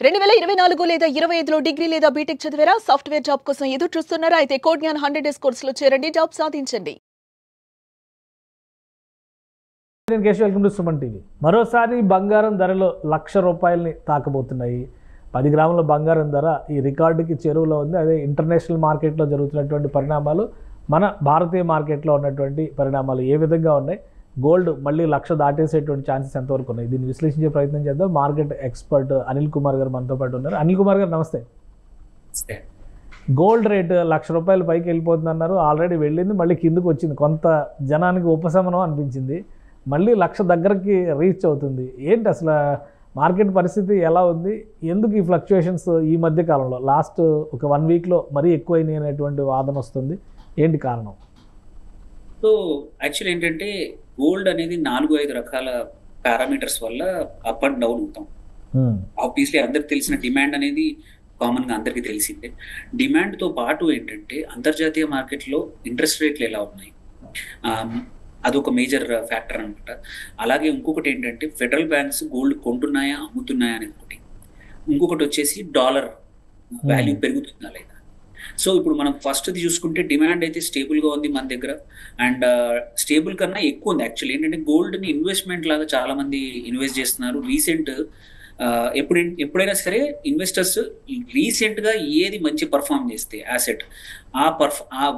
2024 లేదా 25లో డిగ్రీ లేదా బీటెక్ చదివారా? సాఫ్ట్వేర్ జాబ్ కోసం ఎదురు చూస్తున్నారా? అయితే కోడ్ జ్ఞాన్ 100 డేస్ కోర్సులో చేరండి, జాబ్ సాధించండి. Welcome to Suman TV. మరోసారి బంగారం ధరలు ₹1,00,000 తాకబోతున్నాయి. 10 గ్రాముల బంగారం ధర ఈ రికార్డుకి చేరువలో ఉంది. అదే ఇంటర్నేషనల్ మార్కెట్లో జరుగుతున్నటువంటి పరిణామాలు, మన భారతీయ మార్కెట్లో ఉన్నటువంటి పరిణామాలు ఏ విధంగా ఉన్నాయి, గోల్డ్ మళ్ళీ 1,00,000 దాటేసేటువంటి ఛాన్సెస్ ఎంతవరకు ఉన్నాయి, దీన్ని విశ్లేషించే ప్రయత్నం చేద్దాం. మార్కెట్ ఎక్స్పర్ట్ అనిల్ కుమార్ గారు మనతో పాటు ఉన్నారు. అనిల్ కుమార్ గారు నమస్తే. గోల్డ్ రేటు ₹1,00,000 పైకి వెళ్ళిపోతుందన్నారు. ఆల్రెడీ వెళ్ళింది, మళ్ళీ కిందకు వచ్చింది. కొంత జనానికి ఉపశమనం అనిపించింది. మళ్ళీ 1,00,000 దగ్గరికి రీచ్ అవుతుంది. ఏంటి అసలు మార్కెట్ పరిస్థితి ఎలా ఉంది? ఎందుకు ఈ ఫ్లక్చుయేషన్స్ ఈ మధ్య కాలంలో లాస్ట్ ఒక 1 వీక్లో మరీ ఎక్కువైనాయి అనేటువంటి వాదన వస్తుంది? ఏంటి కారణం? సో యాక్చువల్ ఏంటంటే గోల్డ్ అనేది 4-5 రకాల పారామీటర్స్ వల్ల అప్ అండ్ డౌన్ అవుతాం. ఆబ్వియస్లీ అందరికి తెలిసిన డిమాండ్ అనేది కామన్గా అందరికీ తెలిసిందే. డిమాండ్తో పాటు ఏంటంటే అంతర్జాతీయ మార్కెట్లో ఇంట్రెస్ట్ రేట్లు ఎలా ఉన్నాయి, అదొక మేజర్ ఫ్యాక్టర్ అనమాట. అలాగే ఇంకొకటి ఏంటంటే ఫెడరల్ బ్యాంక్స్ గోల్డ్ కొంటున్నాయా అమ్ముతున్నాయా అనేది ఒకటి. ఇంకొకటి వచ్చేసి డాలర్ వాల్యూ పెరుగుతుందా లేదా. సో ఇప్పుడు మనం ఫస్ట్ది చూసుకుంటే డిమాండ్ అయితే స్టేబుల్గా ఉంది మన దగ్గర, అండ్ స్టేబుల్ కన్నా ఎక్కువ ఉంది. యాక్చువల్లీ ఏంటంటే గోల్డ్ని ఇన్వెస్ట్మెంట్ లాగా చాలా మంది ఇన్వెస్ట్ చేస్తున్నారు. ఎప్పుడైనా సరే ఇన్వెస్టర్స్ రీసెంట్గా ఏది మంచి పర్ఫామ్ చేస్తే యాసెట్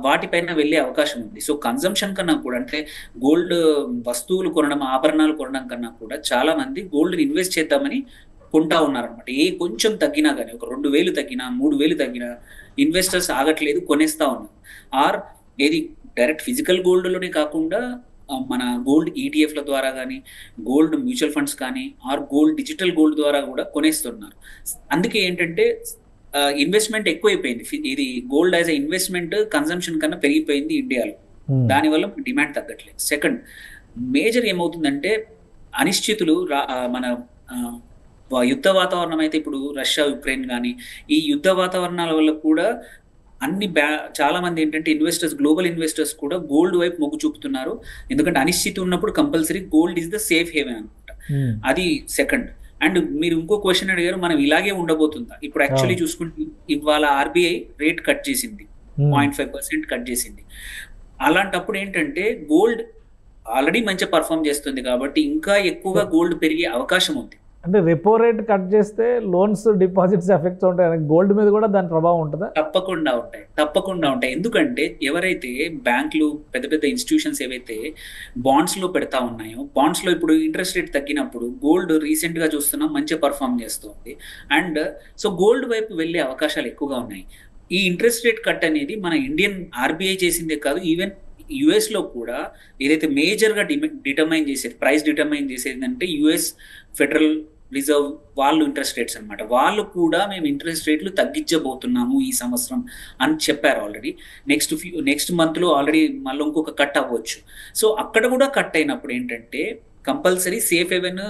వాటిపైన వెళ్ళే అవకాశం ఉంది. సో కన్జంప్షన్ కన్నా కూడా, అంటే గోల్డ్ వస్తువులు కొనడం, ఆభరణాలు కొనడం కన్నా కూడా చాలా మంది గోల్డ్ని ఇన్వెస్ట్ చేద్దామని కొంటా ఉన్నారనమాట. కొంచెం తగ్గినా కానీ, ఒక 2,000 తగ్గినా 3,000 తగ్గినా ఇన్వెస్టర్స్ ఆగట్లేదు, కొనేస్తా ఉన్నారు. ఆర్ ఏది డైరెక్ట్ ఫిజికల్ గోల్డ్లోనే కాకుండా మన గోల్డ్ ఈటీఎఫ్ల ద్వారా కానీ, గోల్డ్ మ్యూచువల్ ఫండ్స్ కానీ, ఆర్ గోల్డ్ డిజిటల్ గోల్డ్ ద్వారా కూడా కొనేస్తున్నారు. అందుకే ఏంటంటే ఇన్వెస్ట్మెంట్ ఎక్కువైపోయింది. ఇది gold as a investment consumption కన్నా పెరిగిపోయింది ఇండియాలో. దానివల్ల డిమాండ్ తగ్గట్లేదు. సెకండ్ మేజర్ ఏమవుతుందంటే అనిశ్చితులు, మన యుద్ధ వాతావరణం అయితే ఇప్పుడు రష్యా యుక్రెయిన్ కానీ, ఈ యుద్ధ వాతావరణాల వల్ల కూడా చాలా మంది ఏంటంటే గ్లోబల్ ఇన్వెస్టర్స్ కూడా గోల్డ్ వైపు మొగ్గు చూపుతున్నారు. ఎందుకంటే అనిశ్చితి ఉన్నప్పుడు compulsory gold is the safe haven అనమాట. అది సెకండ్. అండ్ మీరు ఇంకో క్వశ్చన్ అడిగారు, మనం ఇలాగే ఉండబోతుందా? ఇప్పుడు యాక్చువల్లీ చూసుకుంటే ఇవాళ ఆర్బీఐ రేట్ కట్ చేసింది, 0.5% కట్ చేసింది. అలాంటప్పుడు ఏంటంటే గోల్డ్ ఆల్రెడీ మంచి పర్ఫామ్ చేస్తుంది కాబట్టి ఇంకా ఎక్కువగా గోల్డ్ పెరిగే అవకాశం ఉంది. అంటే రెపో రేట్ కట్ చేస్తే లోన్స్ డిపాజిట్స్ ఎఫెక్ట్స్ ఉంటాయి, గోల్డ్ మీద కూడా దాని ప్రభావం ఉంటుందా? తప్పకుండా ఉంటాయి. ఎందుకంటే ఎవరైతే బ్యాంకులు, పెద్ద పెద్ద ఇన్స్టిట్యూషన్స్ ఏవైతే బాండ్స్ లో పెడతా ఉన్నాయో, బాండ్స్ లో ఇప్పుడు ఇంట్రెస్ట్ రేట్ తగ్గినప్పుడు గోల్డ్ రీసెంట్ గా చూస్తున్నాం మంచి పర్ఫామ్ చేస్తుంది. అండ్ సో గోల్డ్ వైపు వెళ్ళే అవకాశాలు ఎక్కువగా ఉన్నాయి. ఈ ఇంట్రెస్ట్ రేట్ కట్ అనేది మన ఇండియన్ ఆర్బీఐ చేసిందే కాదు, ఈవెన్ యుఎస్ లో కూడా ఏదైతే మేజర్ గా డిటర్మైన్ చేసేది, ప్రైస్ డిటర్మైన్ చేసేది అంటే యుఎస్ ఫెడరల్ రిజర్వ్ వాళ్ళు ఇంట్రెస్ట్ రేట్స్ అనమాట. వాళ్ళు కూడా మేము ఇంట్రెస్ట్ రేట్లు తగ్గించబోతున్నాము ఈ సంవత్సరం అని చెప్పారు ఆల్రెడీ. నెక్స్ట్ మంత్లో ఆల్రెడీ మళ్ళీ ఇంకొక కట్ అవ్వచ్చు. సో అక్కడ కూడా కట్ అయినప్పుడు ఏంటంటే కంపల్సరీ సేఫ్ హెవెన్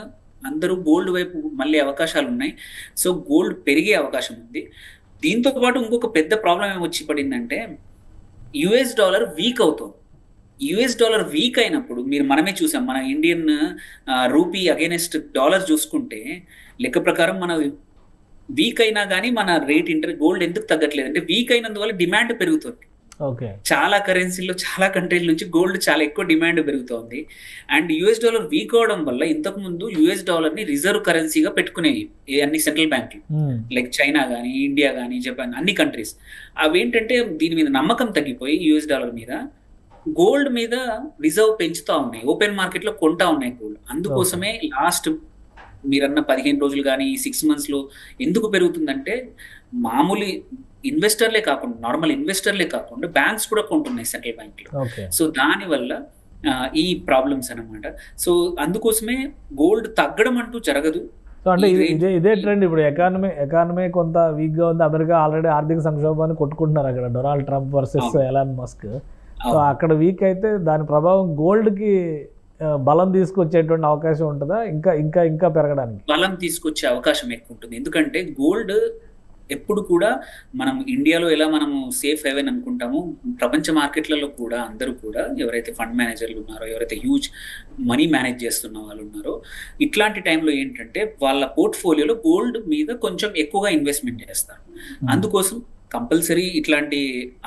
అందరూ గోల్డ్ వైపు మళ్ళీ అవకాశాలు ఉన్నాయి. సో గోల్డ్ పెరిగే అవకాశం ఉంది. దీంతో పాటు ఇంకొక పెద్ద ప్రాబ్లం ఏమొచ్చి పడిందంటే యుఎస్ డాలర్ వీక్ అవుతుంది. యుఎస్ డాలర్ వీక్ అయినప్పుడు మనమే చూసాం, మన ఇండియన్ రూపీ అగైనెస్ట్ డాలర్ చూసుకుంటే లెక్క ప్రకారం మన వీక్ అయినా కానీ మన గోల్డ్ ఎందుకు తగ్గట్లేదు అంటే వీక్ అయినందువల్ల డిమాండ్ పెరుగుతుంది. చాలా కరెన్సీల్లో, చాలా కంట్రీల నుంచి గోల్డ్ చాలా ఎక్కువ డిమాండ్ పెరుగుతోంది. అండ్ యుఎస్ డాలర్ వీక్ అవడం వల్ల ఇంతకు ముందు యుఎస్ డాలర్ ని రిజర్వ్ కరెన్సీగా పెట్టుకునేవి అన్ని సెంట్రల్ బ్యాంకులు, లైక్ చైనా కానీ, ఇండియా కానీ, జపాన్, అన్ని కంట్రీస్. అవేంటంటే దీని మీద నమ్మకం తగ్గిపోయి యుఎస్ డాలర్ మీద గోల్డ్ మీద రిజర్వ్ పెంచుతా ఉన్నాయి, ఓపెన్ మార్కెట్ లో కొంటా ఉన్నాయి గోల్డ్. అందుకోసమే లాస్ట్ మీరన్న 15 రోజులు కానీ 6 months లో ఎందుకు పెరుగుతుందంటే మామూలు ఇన్వెస్టర్లే కాకుండా, నార్మల్ ఇన్వెస్టర్లే కాకుండా బ్యాంక్స్ కూడా కొంటున్నాయి సెంట్రల్ బ్యాంక్ లో. సో దానివల్ల ఈ ప్రాబ్లమ్స్ అన్నమాట. సో అందుకోసమే గోల్డ్ తగ్గడం అంటూ జరగదు. సో అంటే ఇదే ట్రెండ్. ఇప్పుడు ఎకానమీ కొంత వీక్ గా ఉంది. అమెరికా ఆల్రెడీ ఆర్థిక సంక్షోభాన్ని కొట్టుకుంటున్నారు అక్కడ, Donald Trump versus Elon Musk. So అక్కడ వీక్ అయితే దాని ప్రభావం గోల్డ్ కి బలం తీసుకొచ్చేటువంటి అవకాశం ఉంటుందా? ఇంకా ఇంకా ఇంకా పెరగడానికి బలం తీసుకొచ్చే అవకాశం ఎక్కువ ఉంటుంది. ఎందుకంటే గోల్డ్ ఎప్పుడు కూడా మనం ఇండియాలో ఎలా మనము సేఫ్ హెవెన్ అనుకుంటామో ప్రపంచ మార్కెట్లలో కూడా అందరూ కూడా ఎవరైతే ఫండ్ మేనేజర్లు ఉన్నారో, ఎవరైతే హ్యూజ్ మనీ మేనేజ్ చేస్తున్న వాళ్ళు ఉన్నారో, ఇట్లాంటి టైంలో ఏంటంటే వాళ్ళ పోర్ట్ఫోలియోలో గోల్డ్ మీద కొంచెం ఎక్కువగా ఇన్వెస్ట్మెంట్ చేస్తారు. అందుకోసం కంపల్సరీ ఇట్లాంటి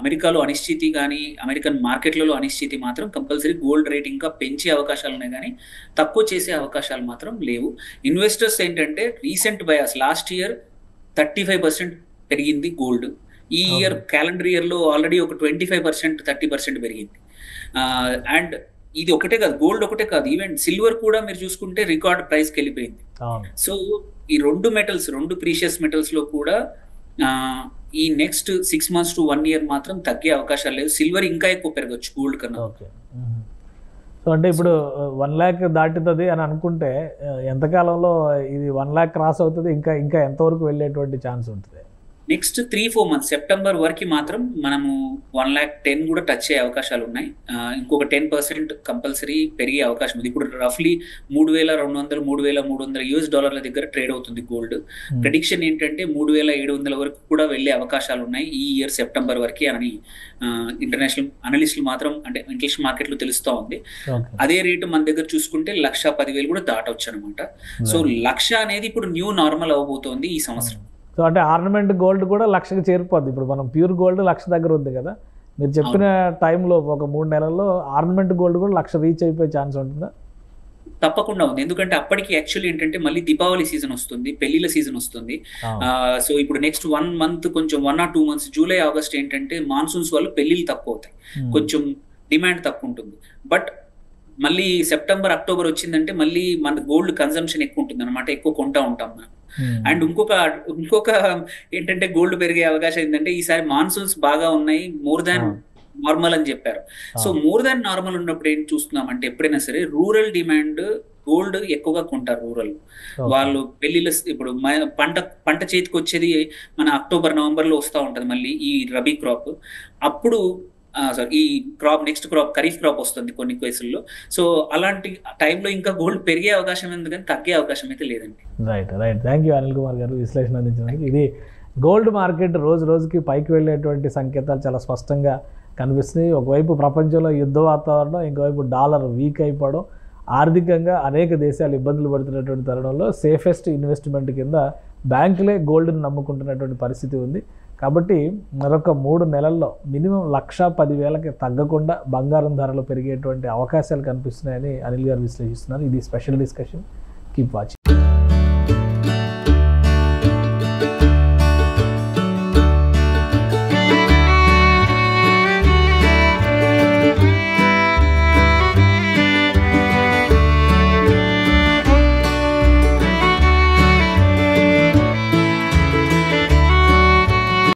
అమెరికాలో అనిశ్చితి కానీ అమెరికన్ మార్కెట్లలో అనిశ్చితి మాత్రం కంపల్సరీ గోల్డ్ రేట్ ఇంకా పెంచే అవకాశాలు ఉన్నాయి కానీ తక్కువ చేసే అవకాశాలు మాత్రం లేవు. ఇన్వెస్టర్స్ ఏంటంటే రీసెంట్ బయాస్ లాస్ట్ ఇయర్ 35% పెరిగింది గోల్డ్. ఈ ఇయర్ క్యాలెండర్ ఇయర్లో ఆల్రెడీ ఒక 25% 30% పెరిగింది. అండ్ ఇది ఒకటే కాదు, గోల్డ్ ఒకటే కాదు, ఈవెన్ సిల్వర్ కూడా మీరు చూసుకుంటే రికార్డ్ ప్రైస్కి వెళ్ళిపోయింది. సో ఈ రెండు ప్రీషియస్ మెటల్స్ లో కూడా ఈ నెక్స్ట్ 6 months to 1 year మాత్రం తగ్గే అవకాశాలు లేదు. సిల్వర్ ఇంకా ఎక్కువ పెరగచ్చు గోల్డ్ కన్నా. సో అంటే ఇప్పుడు 1 lakh దాటుతుంది అని అనుకుంటే ఎంతకాలంలో ఇది 1 lakh క్రాస్ అవుతుంది, ఇంకా ఎంతవరకు వెళ్ళేటువంటి ఛాన్స్ ఉంటుంది? నెక్స్ట్ 3-4 months సెప్టెంబర్ వరకు మాత్రం మనము 110,00,000 కూడా టచ్ అయ్యే అవకాశాలు ఉన్నాయి. ఇంకొక 10% కంపల్సరీ పెరిగే అవకాశం ఉంది. ఇప్పుడు రఫ్లీ $3,200 $3,300 దగ్గర ట్రేడ్ అవుతుంది గోల్డ్. ప్రెడిక్షన్ ఏంటంటే 3,700 వరకు కూడా వెళ్ళే అవకాశాలు ఉన్నాయి ఈ ఇయర్ సెప్టెంబర్ వరకు అని ఇంటర్నేషనల్ అనలిస్టులు మాత్రం, అంటే ఇంటర్నేషనల్ మార్కెట్ లో తెలుస్తూ ఉంది. అదే రేటు మన దగ్గర చూసుకుంటే 1,10,000 కూడా దాటవచ్చు అనమాట. సో 1,00,000 అనేది ఇప్పుడు న్యూ నార్మల్ అవబోతోంది ఈ సంవత్సరం. సో అంటే ఆర్నమెంట్ గోల్డ్ కూడా 1,00,000కి చేరిపోద్ది. ఇప్పుడు మనం ప్యూర్ గోల్డ్ 1,00,000 దగ్గర ఉంది కదా, మీరు చెప్పిన టైంలో ఒక 3 నెలల్లో ఆర్నమెంట్ గోల్డ్ కూడా 1,00,000 రీచ్ అయిపోయే ఛాన్స్ ఉంటుందా? తప్పకుండా ఉంది. ఎందుకంటే అప్పటికి యాక్చువల్లీ ఏంటంటే మళ్ళీ దీపావళి సీజన్ వస్తుంది, పెళ్లిళ్ళ సీజన్ వస్తుంది. సో ఇప్పుడు నెక్స్ట్ 1 month కొంచెం 1 or 2 months జూలై ఆగస్ట్ ఏంటంటే మాన్సూన్స్ వల్ల పెళ్లిళ్ళు తక్కువ అవుతాయి, కొంచెం డిమాండ్ తక్కువ ఉంటుంది. బట్ మళ్ళీ సెప్టెంబర్ అక్టోబర్ వచ్చిందంటే మళ్ళీ మన గోల్డ్ కన్సంప్షన్ ఎక్కువ ఉంటుంది అనమాట, ఎక్కువ కొంటా ఉంటాం మనం. అండ్ ఇంకొక ఏంటంటే గోల్డ్ పెరిగే అవకాశం ఏంటంటే ఈసారి మాన్సూన్స్ బాగా ఉన్నాయి, మోర్ దాన్ నార్మల్ అని చెప్పారు. సో మోర్ దాన్ నార్మల్ ఉన్నప్పుడు ఏం చూస్తున్నాం అంటే ఎప్పుడైనా సరే రూరల్ డిమాండ్ గోల్డ్ ఎక్కువగా కొంటారు. రూరల్ వాళ్ళు పెళ్లిళ్ళు ఇప్పుడు పంట చేతికి వచ్చేది మన అక్టోబర్ నవంబర్ లో వస్తూ ఉంటది మళ్ళీ ఈ రబీ క్రాప్. అప్పుడు ఈ crop next crop kharif crop వస్తుంది కొన్ని కేసుల్లో. సో అలాంటి టైంలో ఇంకా గోల్డ్ పెరిగే అవకాశం ఉంది కానీ తగ్గే అవకాశం అయితే లేదండి. Right. Thank you Anil Kumar గారు విశ్లేషణ అందించడానికి. ఇది గోల్డ్ మార్కెట్ రోజుకి పైకి వెళ్ళేటువంటి సంకేతాలు చాలా స్పష్టంగా కనిపిస్తున్నాయి. ఒకవైపు ప్రపంచంలో యుద్ధ వాతావరణం, ఇంకోవైపు డాలర్ వీక్ అయిపోవడం, ఆర్థికంగా అనేక దేశాలు ఇబ్బందులు పడుతున్నటువంటి తరుణంలో సేఫెస్ట్ ఇన్వెస్ట్మెంట్ కింద బ్యాంకులే గోల్డ్ని నమ్ముకుంటున్నటువంటి పరిస్థితి ఉంది. కాబట్టి మరొక 3 నెలల్లో మినిమం 1,10,000కి తగ్గకుండా బంగారం ధరలు పెరిగేటువంటి అవకాశాలు కనిపిస్తున్నాయని అనిల్ గారు విశ్లేషిస్తున్నారు. ఇది స్పెషల్ డిస్కషన్. Keep watching.